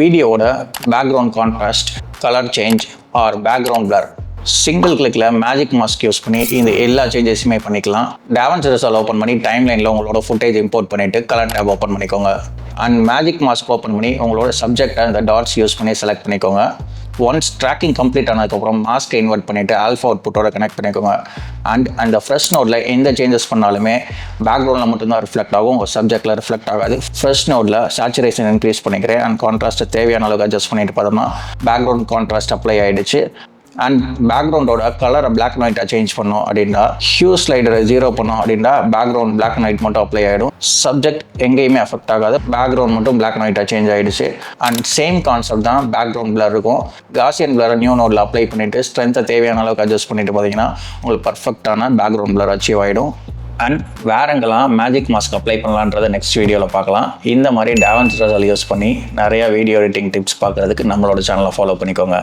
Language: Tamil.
வீடியோவோட background contrast, colour change or background blur single கிளிக்கில் மேஜிக் மாஸ்க் யூஸ் பண்ணி இந்த எல்லா சேஞ்சஸுமே பண்ணிக்கலாம். DaVinci Resolve ஓப்பன் பண்ணி டைம்லைனில் உங்களோட ஃபுட்டேஜ் இம்போர்ட் பண்ணிவிட்டு கலர் டேப் ஓப்பன் பண்ணிக்கோங்க. அண்ட் மேஜிக் மாஸ்க் ஓப்பன் பண்ணி உங்களோட சப்ஜெக்டை இந்த டாட்ஸ் யூஸ் பண்ணி செலக்ட் பண்ணிக்கோங்க. ஒன்ஸ் ட்ராக்கிங் கம்ப்ளீட் ஆனதுக்கப்புறம் மாஸ்க்கை இன்வெர்ட் பண்ணிவிட்டு ஆல்ஃபா அவுட்புட்டோட கனெக்ட் பண்ணிக்கோங்க. அண்ட் அந்த ஃப்ரெஷ் நோடில் எந்த சேஞ்சஸ் பண்ணாலுமே பேக்ரவுண்டில் மட்டும்தான் ரிஃப்ளெக்ட் ஆகும், உங்கள் சப்ஜெக்டில் ரிஃப்ளெக்ட் ஆகாது. ஃப்ரெஷ் நோடில் சேச்சுரேஷன் இன்க்ரீஸ் பண்ணிக்கிறேன் அண்ட் கான்ட்ராஸ்ட்டை தேவையான அளவுக்கு அட்ஜஸ்ட் பண்ணிட்டு பார்த்தோம்னா பேக்ரவுண்ட் கான்ட்ராஸ்ட் அப்ளை ஆகிடுச்சு. அண்ட் பேக்ரவுண்டோட கலரை பிளாக் அண்ட் ஒயிட்டாக சேஞ்ச் பண்ணோம் அப்படின்னா ஹியூ ஸ்லைடரை 0 பண்ணோம் அப்படின்னா பேக்ரவுண்ட் பிளாக் அண்ட் ஒயிட் மட்டும் அப்ளை ஆகிடும். சப்ஜெக்ட் எங்கேயுமே அஃபெக்ட் ஆகாது, பேக்ரவுண்ட் மட்டும் பிளாக் அண்ட் ஒயிட்டாக சேஞ்ச் ஆகிடுச்சு. அண்ட் சேம் கான்செப்ட் தான் பேக்ரவுண்ட் பிளர் இருக்கும். காசியன் பிளரை நியூ நோடில் அப்ளை பண்ணிவிட்டு ஸ்ட்ரென்த்தை தேவையான அளவுக்கு அட்ஜஸ்ட் பண்ணிட்டு பார்த்தீங்கன்னா உங்களுக்கு பர்ஃபெக்டான பேக்ரவுண்ட் பிளர் அச்சீவ் ஆகிடும். அண்ட் வேறங்கெல்லாம் மேஜிக் மாஸ்க் அப்ளை பண்ணலான்றதை நெக்ஸ்ட் வீடியோவில் பார்க்கலாம். இந்த மாதிரி DaVinci Resolve யூஸ் பண்ணி நிறையா வீடியோ எடிட்டிங் டிப்ஸ் பார்க்குறதுக்கு நம்மளோட சேனலை ஃபாலோ பண்ணிக்கோங்க.